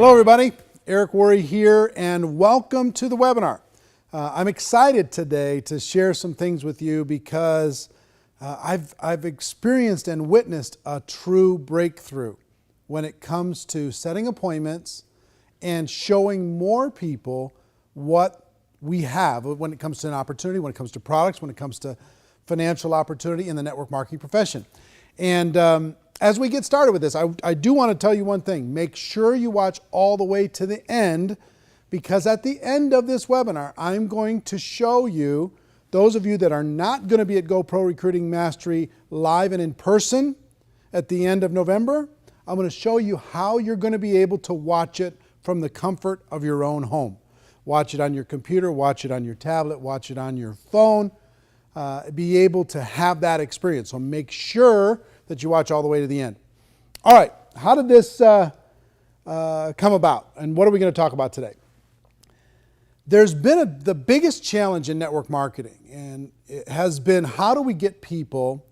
Hello everybody, Eric Worre here, and welcome to the webinar. I'm excited today to share some things with you because I've experienced and witnessed a true breakthrough when it comes to setting appointments and showing more people what we have when it comes to an opportunity, when it comes to products, when it comes to financial opportunity in the network marketing profession. And as we get started with this, I do want to tell you one thing. Make sure you watch all the way to the end, because at the end of this webinar, I'm going to show you, those of you that are not going to be at GoPro Recruiting Mastery live and in person at the end of November, I'm going to show you how you're going to be able to watch it from the comfort of your own home. Watch it on your computer, watch it on your tablet, watch it on your phone, be able to have that experience. So make sure that you watch all the way to the end. All right, how did this come about? And what are we going to talk about today? There's been the biggest challenge in network marketing, and it has been, how do we get people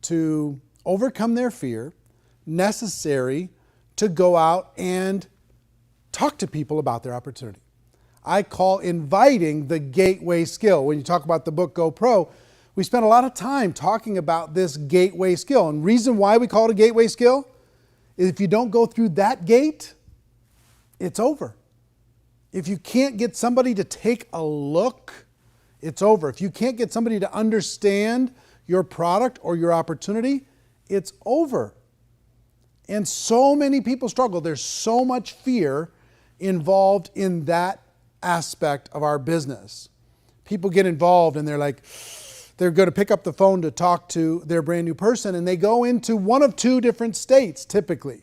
to overcome their fear necessary to go out and talk to people about their opportunity. I call inviting the gateway skill. When you talk about the book GoPro, we spent a lot of time talking about this gateway skill. And reason why we call it a gateway skill is if you don't go through that gate, it's over. If you can't get somebody to take a look, it's over. If you can't get somebody to understand your product or your opportunity, it's over. And so many people struggle. There's so much fear involved in that aspect of our business. People get involved and they're like, they're going to pick up the phone to talk to their brand new person, and they go into one of two different states typically.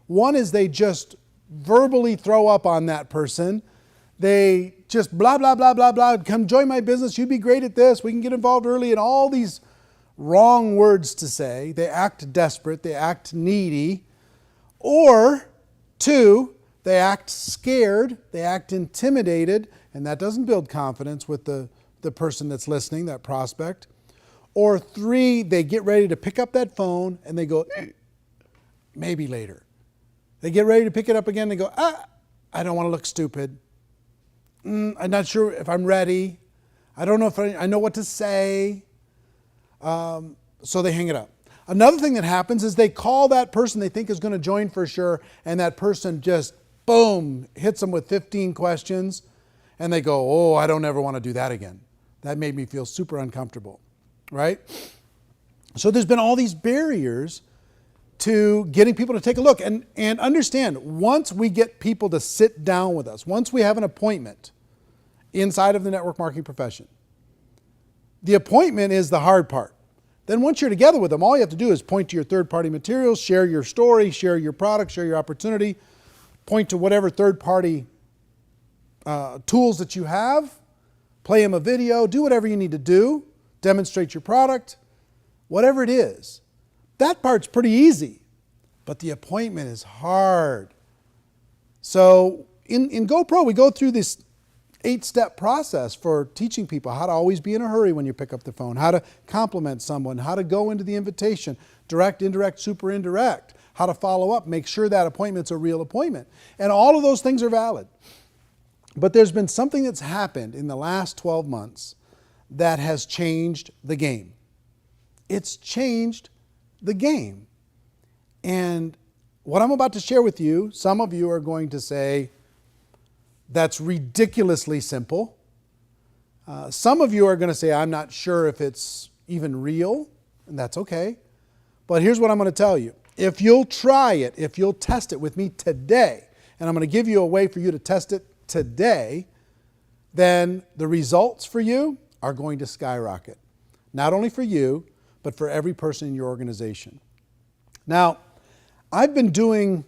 One is they just verbally throw up on that person. They just blah, blah, blah, blah, blah. Come join my business. You'd be great at this. We can get involved early, and all these wrong words to say. They act desperate. They act needy. Or two, they act scared. They act intimidated, and that doesn't build confidence with the person that's listening, that prospect. Or three, they get ready to pick up that phone and they go, maybe later. They get ready to pick it up again and they go, I don't want to look stupid. I'm not sure if I'm ready. I don't know if I know what to say. So they hang it up. Another thing that happens is they call that person they think is going to join for sure, and that person just, boom, hits them with 15 questions, and they go, oh, I don't ever want to do that again. That made me feel super uncomfortable, right? So there's been all these barriers to getting people to take a look. And understand, once we get people to sit down with us, once we have an appointment inside of the network marketing profession, the appointment is the hard part. Then once you're together with them, all you have to do is point to your third-party materials, share your story, share your product, share your opportunity, point to whatever third-party tools that you have, play them a video, do whatever you need to do, demonstrate your product, whatever it is. That part's pretty easy, but the appointment is hard. So in GoPro, we go through this 8-step process for teaching people how to always be in a hurry when you pick up the phone, how to compliment someone, how to go into the invitation, direct, indirect, super indirect, how to follow up, make sure that appointment's a real appointment. And all of those things are valid. But there's been something that's happened in the last 12 months that has changed the game. It's changed the game. And what I'm about to share with you, some of you are going to say, that's ridiculously simple. Some of you are going to say, I'm not sure if it's even real, and that's okay. But here's what I'm going to tell you. If you'll try it, if you'll test it with me today, and I'm going to give you a way for you to test it today, then the results for you are going to skyrocket. Not only for you, but for every person in your organization. Now, I've been doing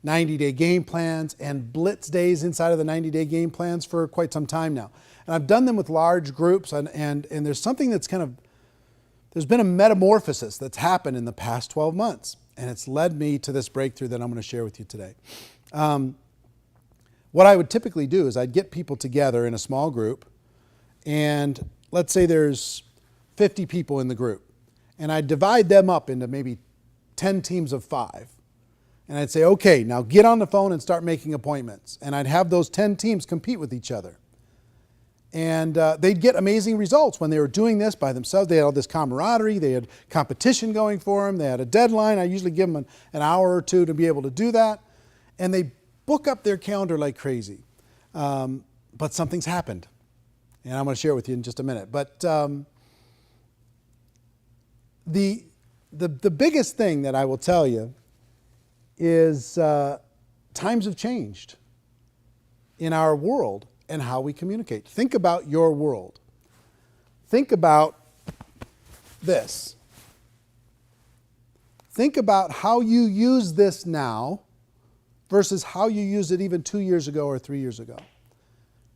90-day game plans and blitz days inside of the 90-day game plans for quite some time now. And I've done them with large groups, and there's something that's there's been a metamorphosis that's happened in the past 12 months. And it's led me to this breakthrough that I'm going to share with you today. What I would typically do is I'd get people together in a small group, and let's say there's 50 people in the group, and I'd divide them up into maybe 10 teams of 5. And I'd say, okay, now get on the phone and start making appointments. And I'd have those 10 teams compete with each other. And they'd get amazing results when they were doing this by themselves. They had all this camaraderie. They had competition going for them. They had a deadline. I usually give them an hour or two to be able to do that. And they book up their calendar like crazy. But something's happened. And I'm going to share it with you in just a minute. But the biggest thing that I will tell you is times have changed in our world and how we communicate. Think about your world. Think about this. Think about how you use this now versus how you used it even 2 years ago or 3 years ago.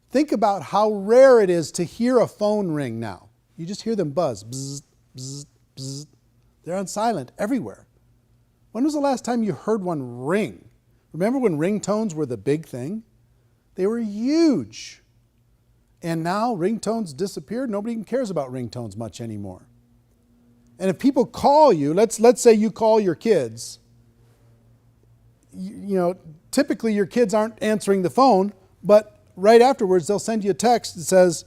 Think about how rare it is to hear a phone ring now. You just hear them buzz. Bzz, bzz, bzz. They're on silent everywhere. When was the last time you heard one ring? Remember when ringtones were the big thing? They were huge. And now ringtones disappeared. Nobody even cares about ringtones much anymore. And if people call you, let's say you call your kids, you know, typically your kids aren't answering the phone, but right afterwards they'll send you a text that says,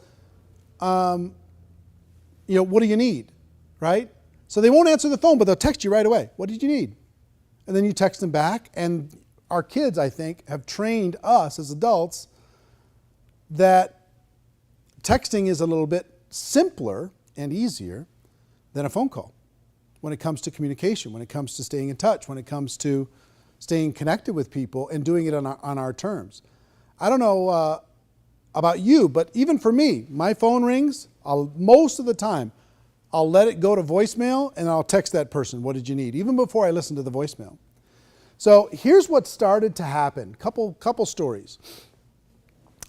what do you need, right? So they won't answer the phone, but they'll text you right away. What did you need? And then you text them back, and our kids, I think, have trained us as adults that texting is a little bit simpler and easier than a phone call when it comes to communication, when it comes to staying in touch, when it comes to staying connected with people and doing it on our terms. I don't know about you, but even for me, my phone rings, most of the time, I'll let it go to voicemail and I'll text that person, what did you need? Even before I listen to the voicemail. So here's what started to happen. Couple stories.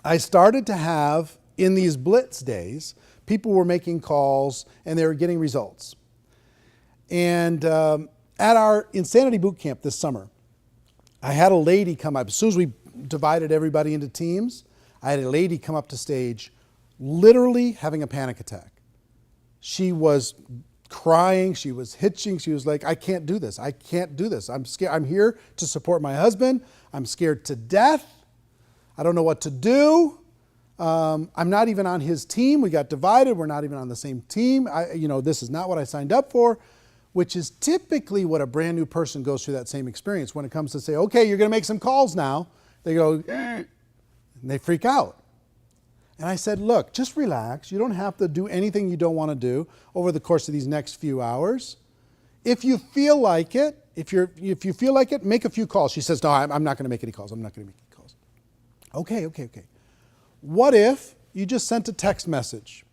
I started to have, in these blitz days, people were making calls and they were getting results. And at our Insanity Boot Camp this summer, I had a lady come up. As soon as we divided everybody into teams, I had a lady come up to stage literally having a panic attack. She was crying, she was hitching, she was like, I can't do this, I can't do this. I'm scared. I'm here to support my husband. I'm scared to death. I don't know what to do. I'm not even on his team. We got divided. We're not even on the same team. This is not what I signed up for, which is typically what a brand new person goes through that same experience when it comes to say, okay, you're going to make some calls now. They go, and they freak out. And I said, look, just relax. You don't have to do anything you don't want to do over the course of these next few hours. If you feel like it, if you feel like it, make a few calls. She says, no, I'm not going to make any calls. I'm not going to make any calls. Okay. What if you just sent a text message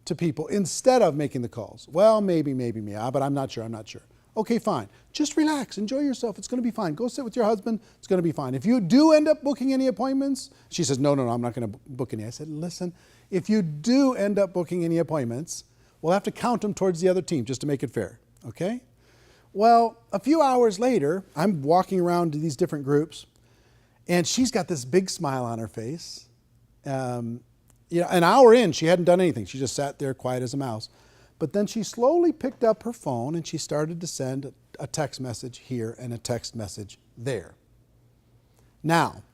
to people instead of making the calls? Well, maybe, but I'm not sure. Okay, fine. Just relax. Enjoy yourself. It's going to be fine. Go sit with your husband. It's going to be fine. If you do end up booking any appointments, she says, no, I'm not going to book any. I said, listen, if you do end up booking any appointments, we'll have to count them towards the other team just to make it fair, okay? Well, a few hours later, I'm walking around to these different groups, and she's got this big smile on her face. An hour in, she hadn't done anything. She just sat there quiet as a mouse. But then she slowly picked up her phone and she started to send a text message here and a text message there. Now,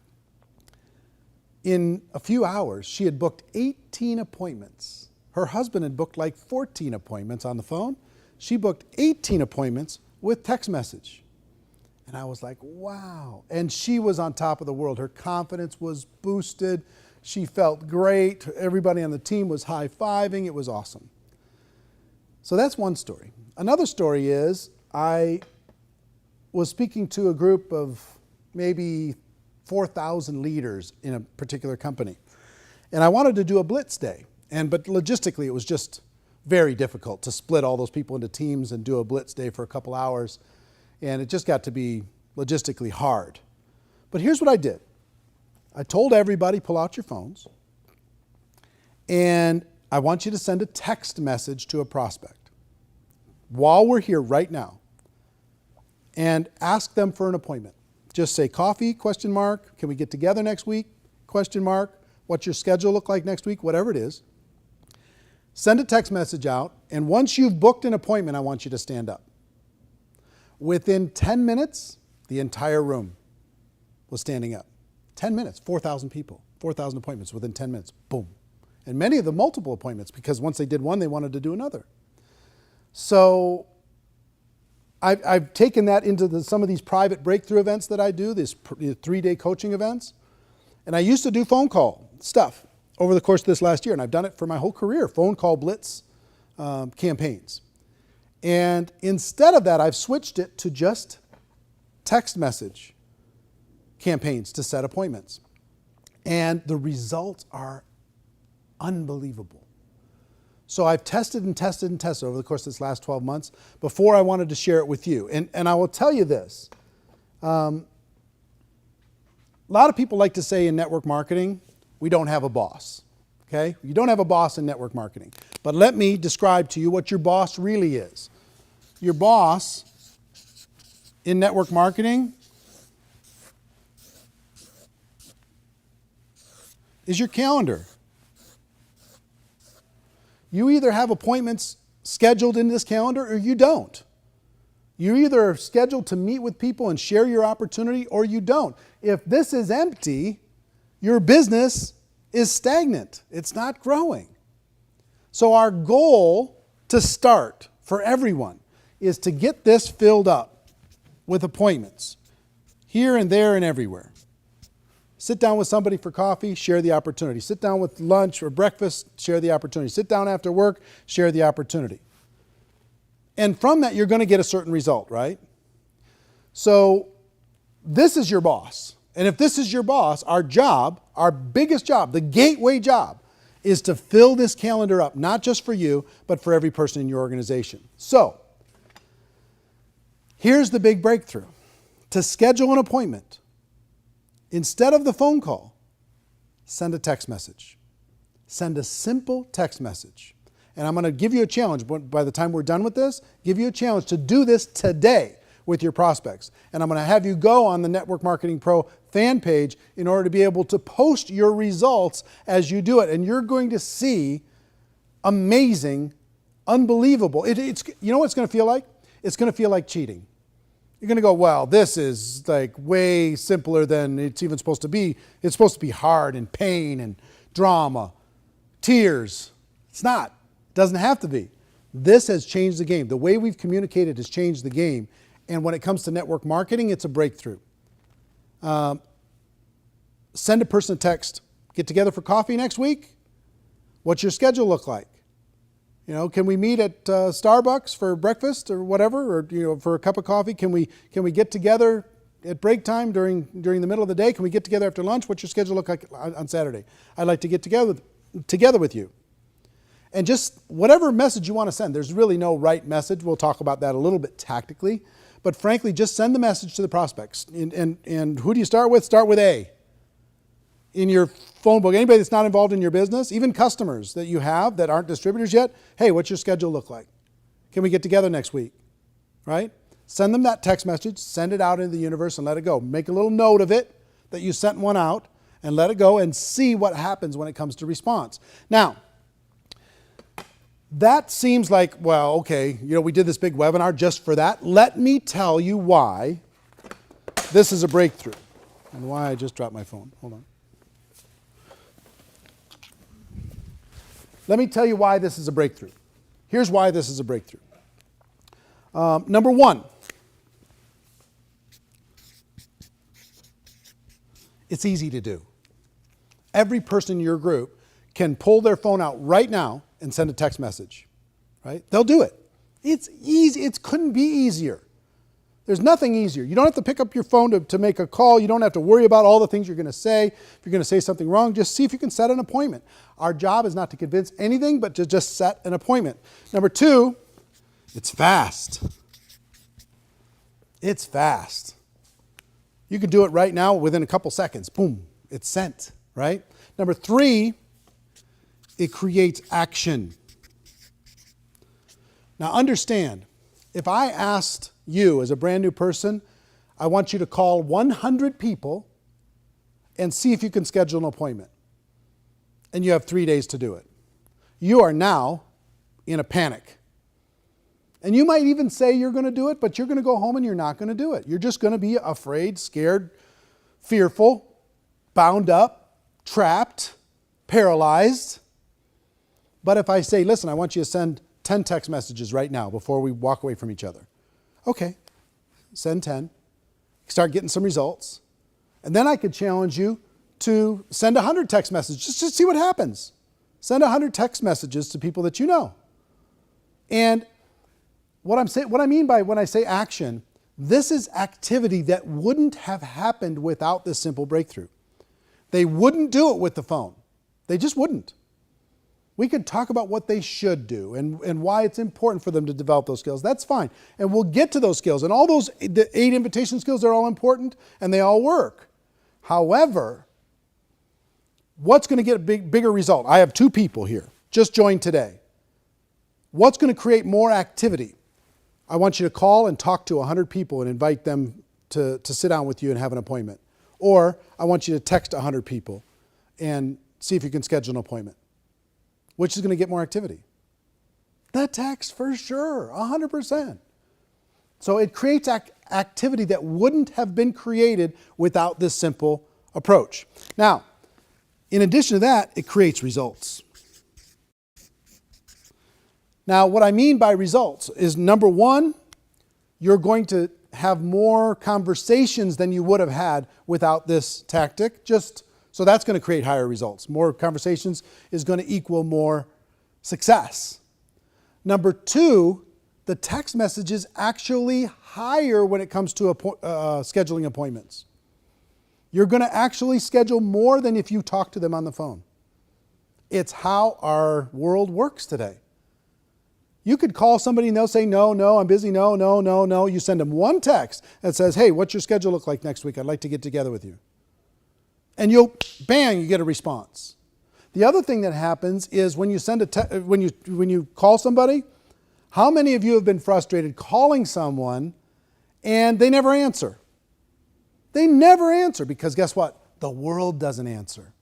in a few hours, she had booked 18 appointments. Her husband had booked like 14 appointments on the phone. She booked 18 appointments with text message. And I was like, wow. And she was on top of the world. Her confidence was boosted. She felt great. Everybody on the team was high-fiving. It was awesome. So that's one story. Another story is I was speaking to a group of maybe 4,000 leaders in a particular company. And I wanted to do a blitz day. But logistically, it was just very difficult to split all those people into teams and do a blitz day for a couple hours. And it just got to be logistically hard. But here's what I did. I told everybody, pull out your phones. And I want you to send a text message to a prospect while we're here right now and ask them for an appointment. Just say coffee, ? Can we get together next week? ? What's your schedule look like next week? Whatever it is. Send a text message out, and once you've booked an appointment, I want you to stand up. Within 10 minutes, The entire room was standing up. 10 minutes, 4,000 people, 4,000 appointments within 10 minutes. Boom. And many of them multiple appointments, because once they did one, they wanted to do another. So I've taken that into some of these private breakthrough events that I do, these 3-day coaching events. And I used to do phone call stuff over the course of this last year, and I've done it for my whole career, phone call blitz campaigns. And instead of that, I've switched it to just text message campaigns to set appointments. And the results are unbelievable. So I've tested and tested and tested over the course of this last 12 months before I wanted to share it with you. And I will tell you this. A lot of people like to say in network marketing, we don't have a boss. Okay? You don't have a boss in network marketing. But let me describe to you what your boss really is. Your boss in network marketing is your calendar. You either have appointments scheduled in this calendar or you don't. You either are scheduled to meet with people and share your opportunity or you don't. If this is empty, your business is stagnant. It's not growing. So our goal to start for everyone is to get this filled up with appointments here and there and everywhere. Sit down with somebody for coffee, share the opportunity. Sit down with lunch or breakfast, share the opportunity. Sit down after work, share the opportunity. And from that, you're going to get a certain result, right? So this is your boss. And if this is your boss, our job, our biggest job, the gateway job, is to fill this calendar up, not just for you, but for every person in your organization. So here's the big breakthrough. To schedule an appointment, instead of the phone call, send a text message. Send a simple text message. And I'm going to give you a challenge. By the time we're done with this, give you a challenge to do this today with your prospects. And I'm going to have you go on the Network Marketing Pro fan page in order to be able to post your results as you do it. And you're going to see amazing, unbelievable. You know what it's going to feel like? It's going to feel like cheating. You're going to go, well, this is like way simpler than it's even supposed to be. It's supposed to be hard and pain and drama, tears. It's not. It doesn't have to be. This has changed the game. The way we've communicated has changed the game. And when it comes to network marketing, it's a breakthrough. Send a person a text. Get together for coffee next week? What's your schedule look like? You know, can we meet at Starbucks for breakfast or whatever, or for a cup of coffee? Can we get together at break time during the middle of the day? Can we get together after lunch? What's your schedule look like on Saturday? I'd like to get together with you. And just whatever message you want to send. There's really no right message. We'll talk about that a little bit tactically. But frankly, just send the message to the prospects. And who do you start with? Start with A. In your phone book, anybody that's not involved in your business, even customers that you have that aren't distributors yet, hey, what's your schedule look like? Can we get together next week? Right? Send them that text message, send it out into the universe and let it go. Make a little note of it that you sent one out and let it go and see what happens when it comes to response. Now, that seems like, well, okay, we did this big webinar just for that. Let me tell you why this is a breakthrough and why I just dropped my phone. Hold on. Let me tell you why this is a breakthrough. Here's why this is a breakthrough. Number one, it's easy to do. Every person in your group can pull their phone out right now and send a text message, right? They'll do it. It's easy. It couldn't be easier. There's nothing easier. You don't have to pick up your phone to make a call. You don't have to worry about all the things you're going to say. If you're going to say something wrong, just see if you can set an appointment. Our job is not to convince anything, but to just set an appointment. Number two, it's fast. It's fast. You can do it right now within a couple seconds. Boom, it's sent, right? Number three, it creates action. Now understand, if I asked you as a brand new person, I want you to call 100 people and see if you can schedule an appointment. And you have 3 days to do it. You are now in a panic. And you might even say you're going to do it, but you're going to go home and you're not going to do it. You're just going to be afraid, scared, fearful, bound up, trapped, paralyzed. But if I say, listen, I want you to send 10 text messages right now before we walk away from each other. Okay, send 10. Start getting some results. And then I could challenge you to send 100 text messages just to see what happens. Send 100 text messages to people that you know. And what I mean by when I say action, this is activity that wouldn't have happened without this simple breakthrough. They wouldn't do it with the phone. They just wouldn't. We could talk about what they should do and why it's important for them to develop those skills. That's fine. And we'll get to those skills. And all those, the 8 invitation skills are all important and they all work. However, what's going to get a bigger result? I have 2 people here, just joined today. What's going to create more activity? I want you to call and talk to 100 people and invite them to sit down with you and have an appointment. Or I want you to text 100 people and see if you can schedule an appointment. Which is going to get more activity? The text for sure, 100%. So it creates activity that wouldn't have been created without this simple approach. Now, in addition to that, it creates results. Now, what I mean by results is, number one, you're going to have more conversations than you would have had without this tactic. So that's going to create higher results. More conversations is going to equal more success. Number 2, the text message is actually higher when it comes to scheduling appointments. You're going to actually schedule more than if you talk to them on the phone. It's how our world works today. You could call somebody and they'll say, no, I'm busy, no. You send them one text that says, hey, what's your schedule look like next week? I'd like to get together with you. And you get a response. The other thing that happens is when you when you call somebody, how many of you have been frustrated calling someone and they never answer? They never answer because guess what? The world doesn't answer.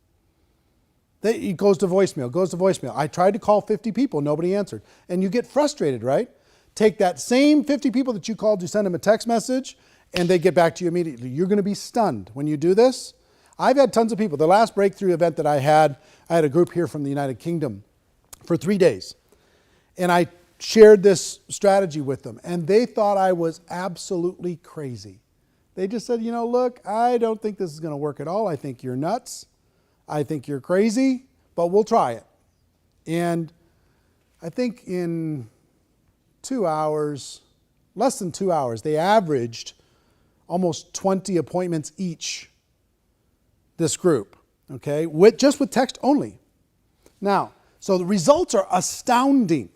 It goes to voicemail. I tried to call 50 people, nobody answered. And you get frustrated, right? Take that same 50 people that you called, you send them a text message, and they get back to you immediately. You're going to be stunned when you do this. I've had tons of people. The last breakthrough event that I had a group here from the United Kingdom for 3 days. And I shared this strategy with them, and they thought I was absolutely crazy. They just said, look, I don't think this is going to work at all. I think you're nuts. I think you're crazy, but we'll try it. And I think in 2 hours, less than 2 hours, they averaged almost 20 appointments each, this group, okay, just with text only. Now, so the results are astounding.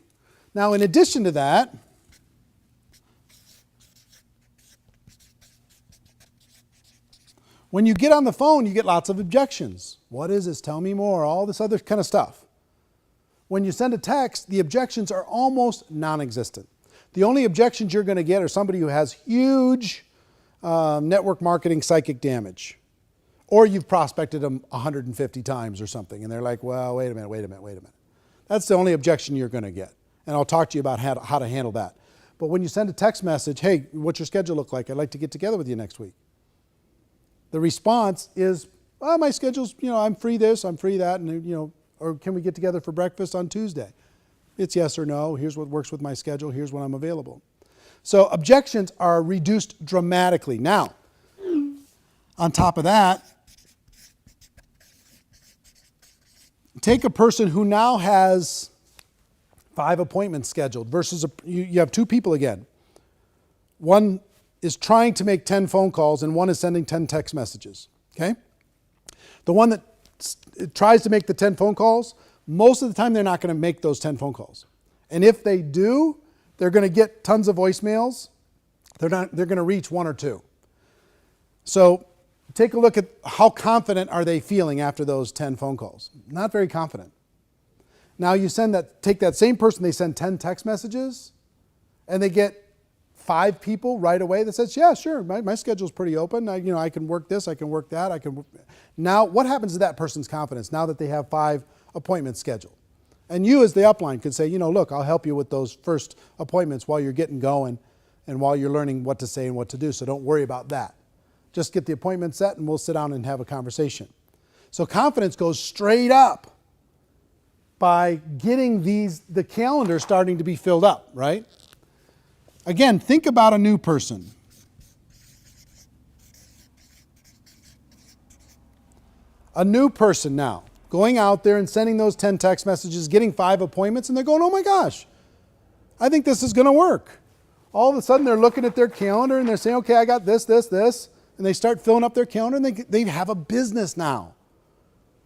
Now, in addition to that, when you get on the phone, you get lots of objections. What is this? Tell me more. All this other kind of stuff. When you send a text, the objections are almost non-existent. The only objections you're going to get are somebody who has huge network marketing psychic damage. Or you've prospected them 150 times or something, and they're like, well, wait a minute. That's the only objection you're going to get. And I'll talk to you about how to handle that. But when you send a text message, hey, what's your schedule look like? I'd like to get together with you next week. The response is, my schedule's, I'm free this, I'm free that, and, or can we get together for breakfast on Tuesday? It's yes or no. Here's what works with my schedule. Here's when I'm available. So objections are reduced dramatically. Now, on top of that, take a person who now has 5 appointments scheduled versus you have 2 people again. One is trying to make 10 phone calls and one is sending 10 text messages, okay? The one that tries to make the 10 phone calls, most of the time they're not going to make those 10 phone calls. And if they do, they're going to get tons of voicemails. They're going to reach 1 or 2. So take a look at how confident are they feeling after those 10 phone calls. Not very confident. Now you take that same person, they send 10 text messages, and they get 5 people right away that says, yeah, sure, my schedule's pretty open. I can work this, I can work that. Now, what happens to that person's confidence now that they have 5 appointments scheduled? And you as the upline could say, look, I'll help you with those first appointments while you're getting going and while you're learning what to say and what to do. So don't worry about that. Just get the appointment set and we'll sit down and have a conversation. So confidence goes straight up by getting the calendar starting to be filled up, right? Again, think about a new person. A new person now, going out there and sending those 10 text messages, getting 5 appointments, and they're going, oh my gosh, I think this is going to work. All of a sudden they're looking at their calendar and they're saying, okay, I got this, and they start filling up their calendar and they have a business now.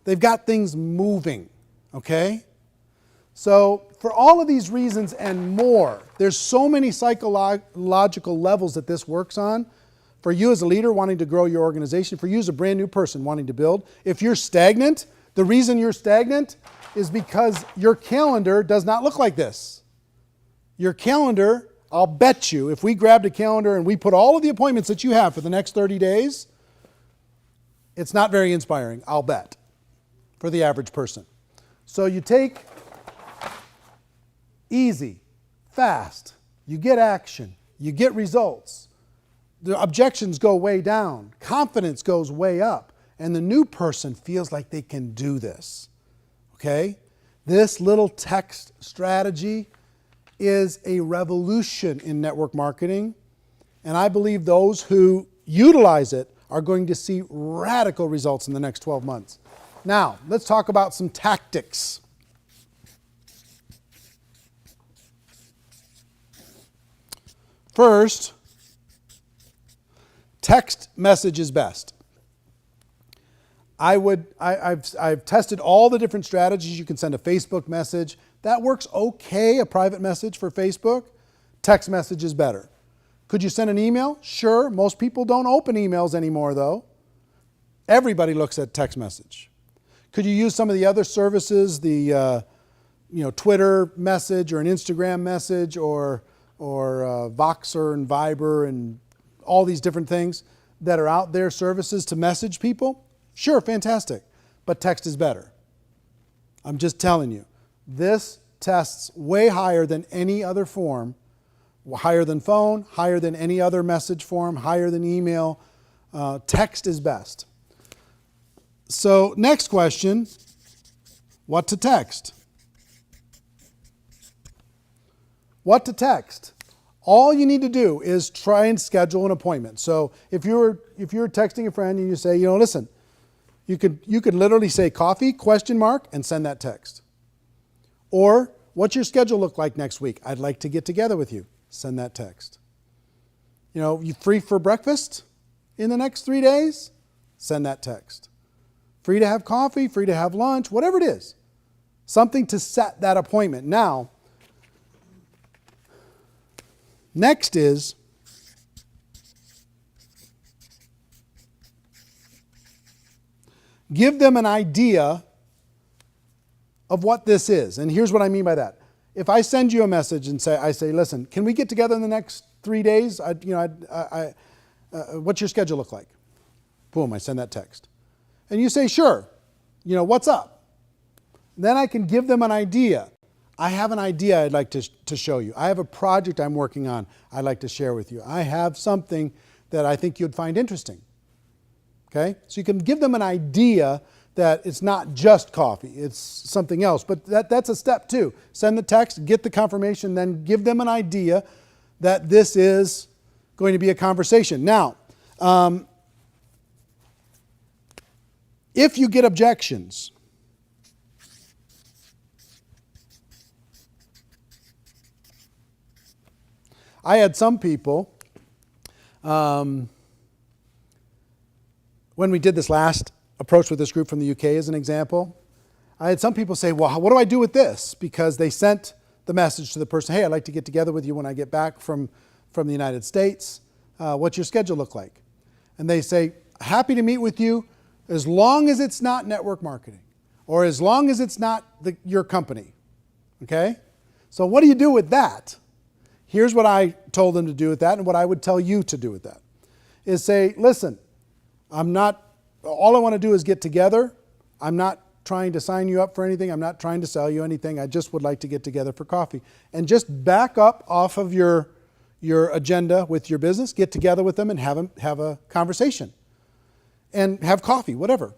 They've got things moving, okay? So for all of these reasons and more, there's so many psychological levels that this works on. For you as a leader wanting to grow your organization, for you as a brand new person wanting to build, if you're stagnant, the reason you're stagnant is because your calendar does not look like this. Your calendar, I'll bet you, if we grabbed a calendar and we put all of the appointments that you have for the next 30 days, it's not very inspiring, I'll bet, for the average person. So you take easy, fast, you get action, you get results. The objections go way down, confidence goes way up, and the new person feels like they can do this, okay? This little text strategy is a revolution in network marketing, and I believe those who utilize it are going to see radical results in the next 12 months. Now, let's talk about some tactics. First, text message is best. I've tested all the different strategies. You can send a Facebook message. That works okay, a private message for Facebook. Text message is better. Could you send an email? Sure. Most people don't open emails anymore, though. Everybody looks at text message. Could you use some of the other services, the Twitter message or an Instagram message or Voxer and Viber and all these different things that are out there, services to message people? Sure, fantastic. But text is better. I'm just telling you. This tests way higher than any other form, higher than phone, higher than any other message form, higher than email. Text is best. So next question, what to text? What to text? All you need to do is try and schedule an appointment. So if you're texting a friend and you say, listen, you could literally say coffee, ? And send that text. Or what's your schedule look like next week? I'd like to get together with you. Send that text. You free for breakfast in the next 3 days? Send that text. Free to have coffee, free to have lunch, whatever it is. Something to set that appointment. Now, next is give them an idea of what this is. And here's what I mean by that. If I send you a message and I say, listen, can we get together in the next 3 days? What's your schedule look like? Boom, I send that text. And you say, sure, what's up? Then I can give them an idea. I have an idea I'd like to show you. I have a project I'm working on I'd like to share with you. I have something that I think you'd find interesting. Okay? So you can give them an idea that it's not just coffee, it's something else. But that's a step too. Send the text, get the confirmation, then give them an idea that this is going to be a conversation. Now, if you get objections, I had some people, when we did this last approach with this group from the UK as an example, I had some people say, well, what do I do with this? Because they sent the message to the person, hey, I'd like to get together with you when I get back from the United States. What's your schedule look like? And they say, happy to meet with you as long as it's not network marketing or as long as it's not your company. Okay? So what do you do with that? Here's what I told them to do with that and what I would tell you to do with that is say, listen, all I want to do is get together. I'm not trying to sign you up for anything. I'm not trying to sell you anything. I just would like to get together for coffee. And just back up off of your agenda with your business, get together with them and have a conversation. And have coffee, whatever.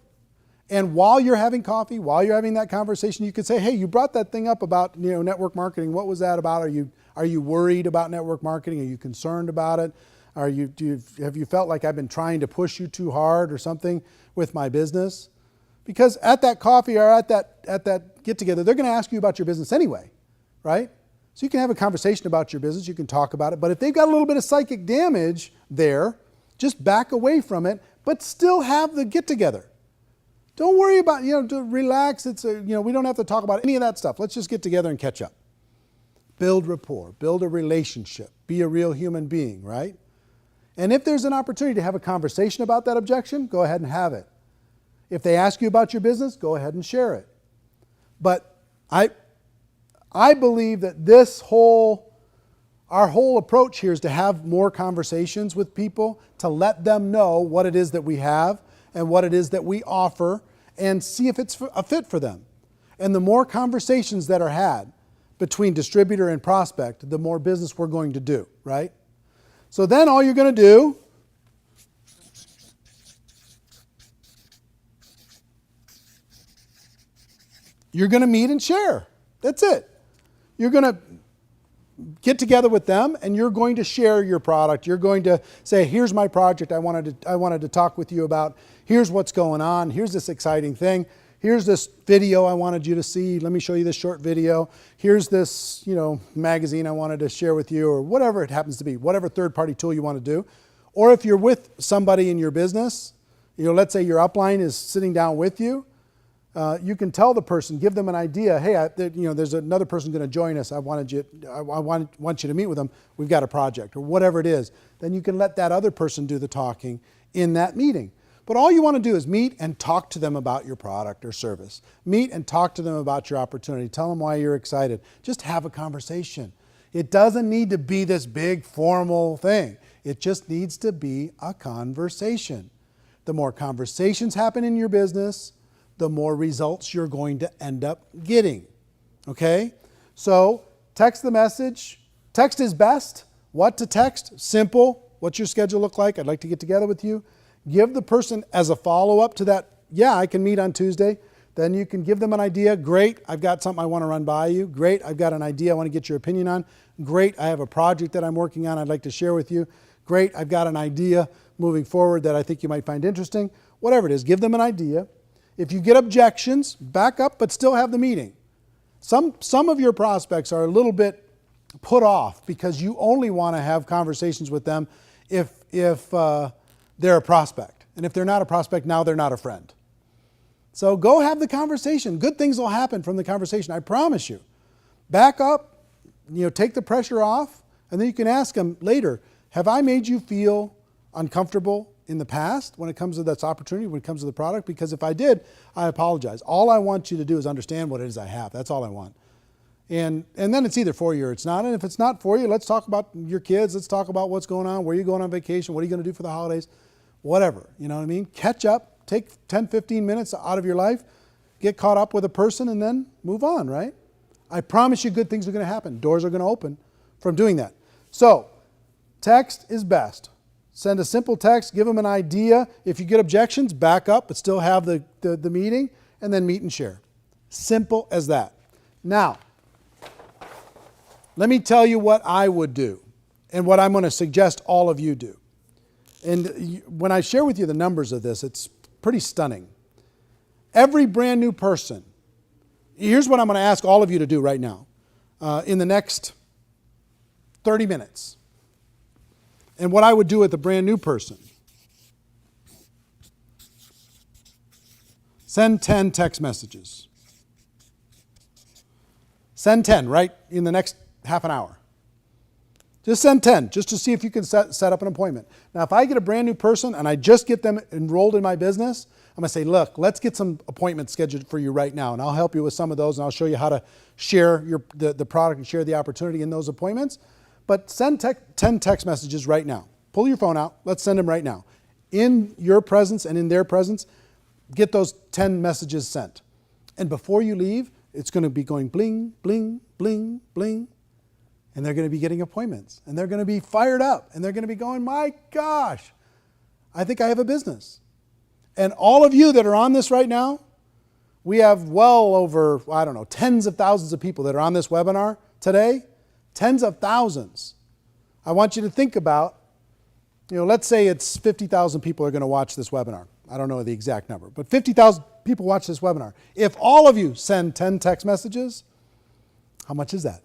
And while you're having coffee, while you're having that conversation, you could say, hey, you brought that thing up about network marketing. What was that about? Are you worried about network marketing? Are you concerned about it? Have you felt like I've been trying to push you too hard or something with my business? Because at that coffee or at that get together, they're going to ask you about your business anyway, right? So you can have a conversation about your business. You can talk about it. But if they've got a little bit of psychic damage there, just back away from it, but still have the get together. Don't worry about, to relax. We don't have to talk about any of that stuff. Let's just get together and catch up. Build rapport, build a relationship, be a real human being, right? And if there's an opportunity to have a conversation about that objection, go ahead and have it. If they ask you about your business, go ahead and share it. But I believe that our whole approach here is to have more conversations with people, to let them know what it is that we have and what it is that we offer, and see if it's a fit for them. And the more conversations that are had between distributor and prospect, the more business we're going to do, right? So then all you're going to do you're going to meet and share. That's it. You're going to get together with them and you're going to share your product. You're going to say, here's my project I wanted to talk with you about. Here's what's going on. Here's this exciting thing. Here's this video I wanted you to see. Let me show you this short video. Here's this, magazine I wanted to share with you, or whatever it happens to be, whatever third-party tool you want to do. Or if you're with somebody in your business, let's say your upline is sitting down with you, you can tell the person, give them an idea. Hey, there's another person going to join us. I want you to meet with them. We've got a project, or whatever it is. Then you can let that other person do the talking in that meeting. But all you want to do is meet and talk to them about your product or service. Meet and talk to them about your opportunity. Tell them why you're excited. Just have a conversation. It doesn't need to be this big formal thing. It just needs to be a conversation. The more conversations happen in your business, the more results you're going to end up getting. Okay? So text the message. Text is best. What to text? Simple. What's your schedule look like? I'd like to get together with you. Give the person as a follow-up to that, I can meet on Tuesday. Then you can give them an idea. Great, I've got something I want to run by you. Great, I've got an idea I want to get your opinion on. Great, I have a project that I'm working on I'd like to share with you. Great, I've got an idea moving forward that I think you might find interesting. Whatever it is, give them an idea. If you get objections, back up, but still have the meeting. Some of your prospects are a little bit put off because you only want to have conversations with them if they're a prospect. And if they're not a prospect, now they're not a friend. So go have the conversation. Good things will happen from the conversation, I promise you. Back up, take the pressure off, and then you can ask them later, have I made you feel uncomfortable in the past when it comes to this opportunity, when it comes to the product? Because if I did, I apologize. All I want you to do is understand what it is I have. That's all I want. And then it's either for you or it's not. And if it's not for you, let's talk about your kids. Let's talk about what's going on. Where are you going on vacation? What are you going to do for the holidays? Whatever. You know what I mean? Catch up. Take 10, 15 minutes out of your life. Get caught up with a person and then move on, right? I promise you good things are going to happen. Doors are going to open from doing that. So text is best. Send a simple text. Give them an idea. If you get objections, back up, but still have the meeting, and then meet and share. Simple as that. Now, let me tell you what I would do and what I'm going to suggest all of you do. And when I share with you the numbers of this, it's pretty stunning. Every brand new person, here's what I'm going to ask all of you to do right now in the next 30 minutes. And what I would do with a brand new person. Send 10 text messages. Send 10 right in the next half an hour. Just send 10, just to see if you can set up an appointment. Now, if I get a brand new person and I just get them enrolled in my business, I'm going to say, look, let's get some appointments scheduled for you right now, and I'll help you with some of those, and I'll show you how to share the product and share the opportunity in those appointments. But send 10 text messages right now. Pull your phone out. Let's send them right now. In your presence and in their presence, get those 10 messages sent. And before you leave, it's going to be going bling, bling, bling, bling. And they're going to be getting appointments. And they're going to be fired up. And they're going to be going, my gosh, I think I have a business. And all of you that are on this right now, we have well over, tens of thousands of people that are on this webinar today. Tens of thousands. I want you to think about, let's say it's 50,000 people are going to watch this webinar. I don't know the exact number, but 50,000 people watch this webinar. If all of you send 10 text messages, how much is that?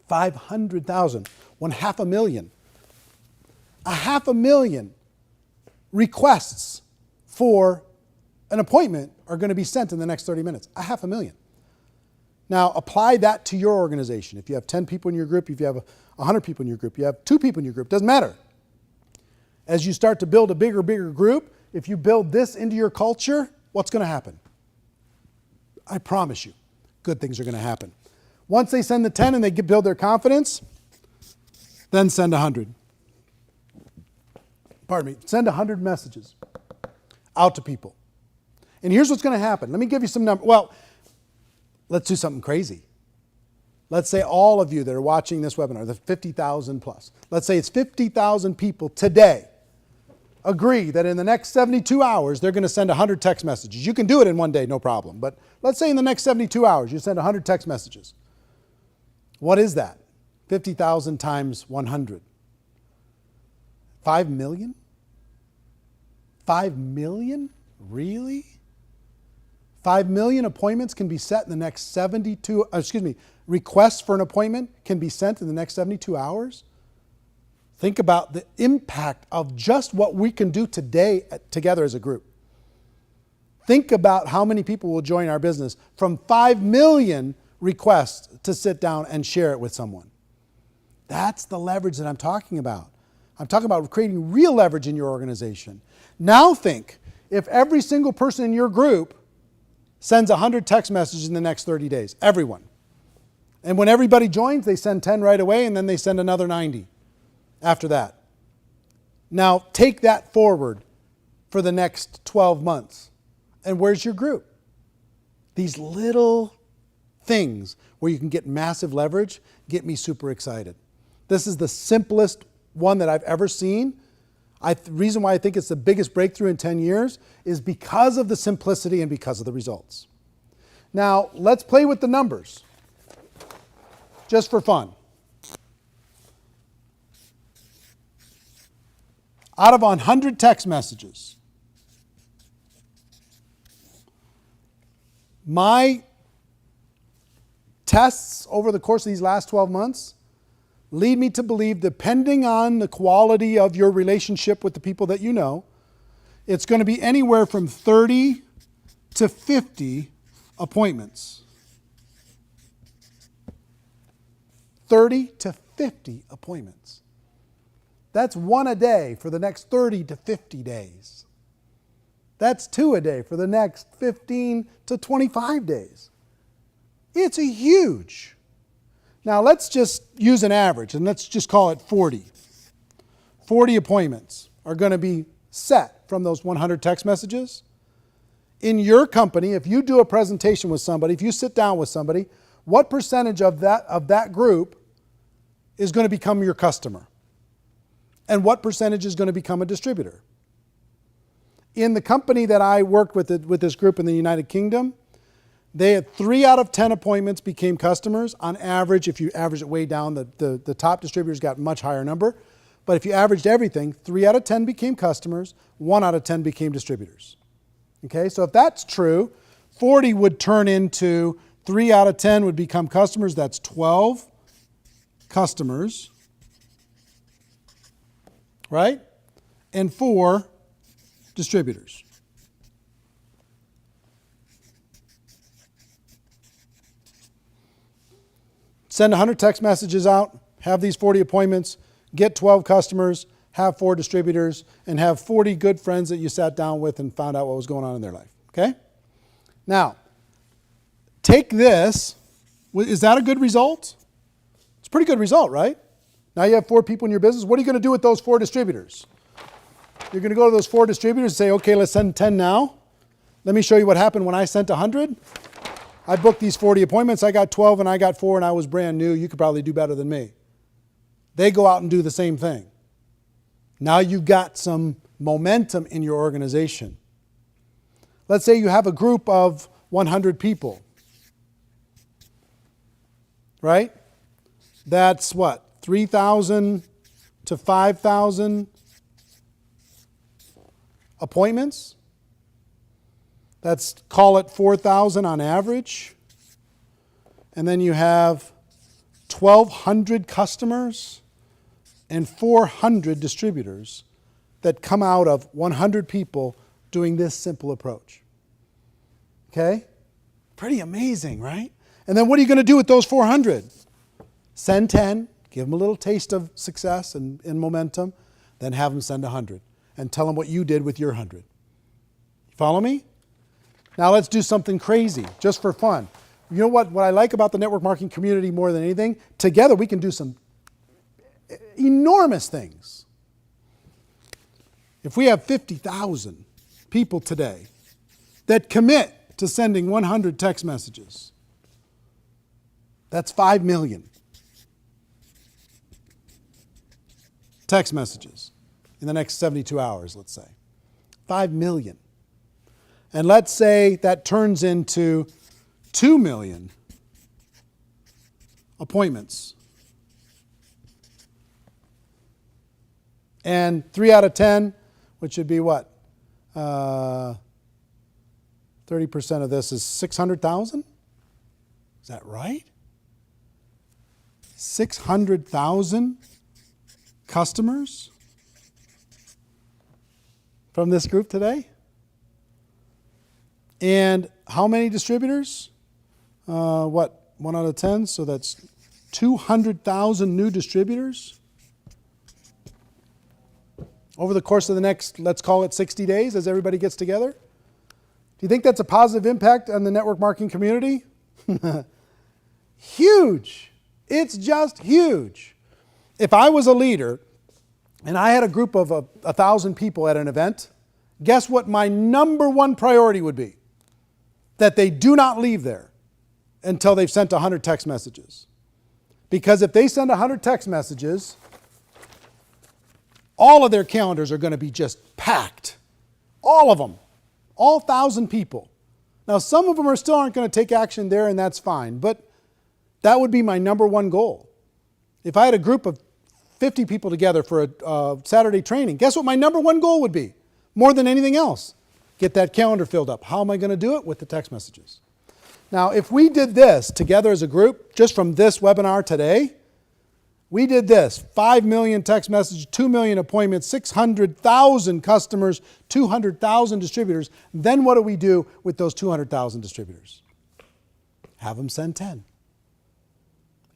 500,000, 500,000. 500,000 requests for an appointment are going to be sent in the next 30 minutes. 500,000. Now, apply that to your organization. If you have 10 people in your group, if you have 100 people in your group, you have 2 people in your group, doesn't matter. As you start to build a bigger group, if you build this into your culture, what's going to happen? I promise you, good things are going to happen. Once they send the 10 and they build their confidence, then send 100. Pardon me, send 100 messages out to people. And here's what's going to happen. Let me give you some numbers. Well, let's do something crazy. Let's say all of you that are watching this webinar, the 50,000 plus, let's say it's 50,000 people today agree that in the next 72 hours, they're going to send 100 text messages. You can do it in one day, no problem. But let's say in the next 72 hours, you send 100 text messages. What is that? 50,000 times 100. 5 million? 5 million? Really? 5 million appointments can be set in the next requests for an appointment can be sent in the next 72 hours? Think about the impact of just what we can do today together as a group. Think about how many people will join our business from 5 million requests to sit down and share it with someone. That's the leverage that I'm talking about. I'm talking about creating real leverage in your organization. Now think, if every single person in your group sends 100 text messages in the next 30 days, everyone. And when everybody joins, they send 10 right away, and then they send another 90 after that. Now take that forward for the next 12 months. And where's your group? These little things where you can get massive leverage get me super excited. This is the simplest one that I've ever seen. The reason why I think it's the biggest breakthrough in 10 years is because of the simplicity and because of the results. Now, let's play with the numbers, just for fun. Out of 100 text messages, my tests over the course of these last 12 months lead me to believe, depending on the quality of your relationship with the people that you know, it's going to be anywhere from 30 to 50 appointments. 30 to 50 appointments. That's 1 a day for the next 30 to 50 days. That's 2 a day for the next 15 to 25 days. It's a huge. Now let's just use an average and let's just call it 40. 40 appointments are going to be set from those 100 text messages. In your company, if you do a presentation with somebody, if you sit down with somebody, what percentage of that group is going to become your customer? And what percentage is going to become a distributor? In the company that I worked with this group in the United Kingdom, they had 3 out of 10 appointments became customers. On average, if you average it way down, the top distributors got a much higher number. But if you averaged everything, 3 out of 10 became customers, 1 out of 10 became distributors. Okay, so if that's true, 40 would turn into 3 out of 10 would become customers. That's 12 customers, right? And 4 distributors. Send 100 text messages out, have these 40 appointments, get 12 customers, have 4 distributors, and have 40 good friends that you sat down with and found out what was going on in their life. Okay? Now, take this. Is that a good result? It's a pretty good result, right? Now you have 4 people in your business. What are you going to do with those 4 distributors? You're going to go to those 4 distributors and say, okay, let's send 10 now. Let me show you what happened when I sent 100. I booked these 40 appointments. I got 12 and I got 4 and I was brand new. You could probably do better than me. They go out and do the same thing. Now you've got some momentum in your organization. Let's say you have a group of 100 people. Right? That's what? 3,000 to 5,000 appointments. Let's call it 4,000 on average. And then you have 1,200 customers and 400 distributors that come out of 100 people doing this simple approach. Okay? Pretty amazing, right? And then what are you going to do with those 400? Send 10, give them a little taste of success and momentum, then have them send 100 and tell them what you did with your 100. You follow me? Now let's do something crazy, just for fun. You know what I like about the network marketing community more than anything? Together we can do some enormous things. If we have 50,000 people today that commit to sending 100 text messages, that's 5 million text messages in the next 72 hours, let's say. 5 million. And let's say that turns into 2 million appointments. And 3 out of 10, which would be what? 30% of this is 600,000? Is that right? 600,000 customers from this group today? And how many distributors? 1 out of 10, so that's 200,000 new distributors over the course of the next, let's call it 60 days as everybody gets together. Do you think that's a positive impact on the network marketing community? Huge. It's just huge. If I was a leader and I had a group of 1,000 people at an event, guess what my number one priority would be? That they do not leave there until they've sent 100 text messages. Because if they send 100 text messages, all of their calendars are going to be just packed. All of them. All 1,000 people. Now, some of them still aren't going to take action there, and that's fine. But that would be my number one goal. If I had a group of 50 people together for a Saturday training, guess what my number one goal would be? More than anything else. Get that calendar filled up. How am I going to do it? With the text messages. Now, if we did this together as a group, just from this webinar today, we did this, 5 million text messages, 2 million appointments, 600,000 customers, 200,000 distributors. Then what do we do with those 200,000 distributors? Have them send 10.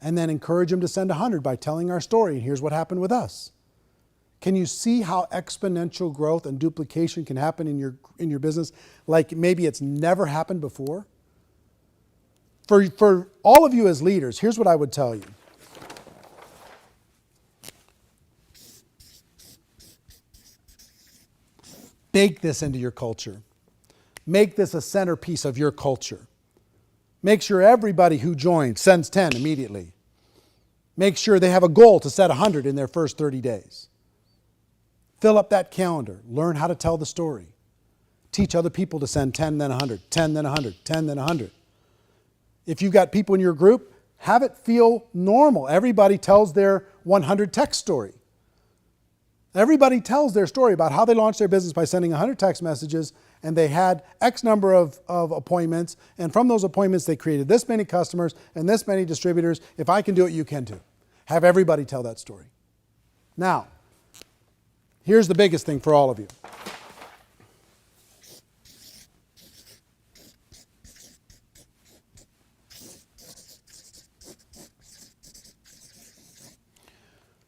And then encourage them to send 100 by telling our story. And here's what happened with us. Can you see how exponential growth and duplication can happen in your business like maybe it's never happened before? For all of you as leaders, here's what I would tell you. Bake this into your culture. Make this a centerpiece of your culture. Make sure everybody who joins sends 10 immediately. Make sure they have a goal to set 100 in their first 30 days. Fill up that calendar. Learn how to tell the story. Teach other people to send 10, then 100, 10, then 100, 10, then 100. If you've got people in your group, have it feel normal. Everybody tells their 100 text story. Everybody tells their story about how they launched their business by sending 100 text messages, and they had X number of appointments, and from those appointments they created this many customers and this many distributors. If I can do it, you can too. Have everybody tell that story. Now, here's the biggest thing for all of you.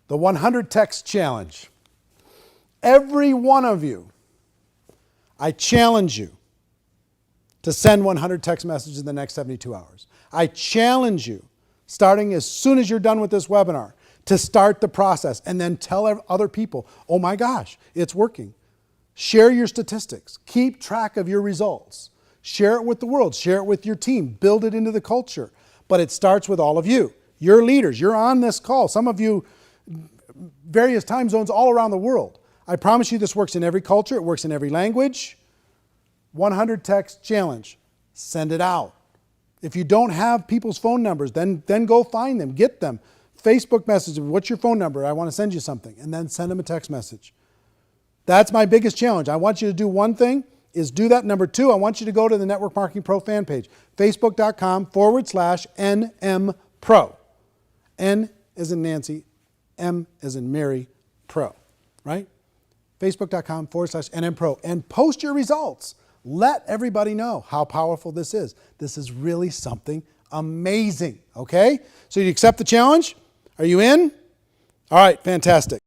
The 100 text challenge. Every one of you, I challenge you to send 100 text messages in the next 72 hours. I challenge you, starting as soon as you're done with this webinar, to start the process and then tell other people, oh my gosh, it's working. Share your statistics. Keep track of your results. Share it with the world. Share it with your team. Build it into the culture. But it starts with all of you. You're leaders. You're on this call. Some of you, various time zones all around the world. I promise you this works in every culture. It works in every language. 100 text challenge. Send it out. If you don't have people's phone numbers, then go find them. Get them. Facebook message them. What's your phone number? I want to send you something. And then send them a text message. That's my biggest challenge. I want you to do one thing, is do that. Number two, I want you to go to the Network Marketing Pro fan page. Facebook.com/NM Pro. N as in Nancy, M as in Mary, Pro. Right? Facebook.com/NM Pro. And post your results. Let everybody know how powerful this is. This is really something amazing. Okay? So you accept the challenge? Are you in? All right, fantastic.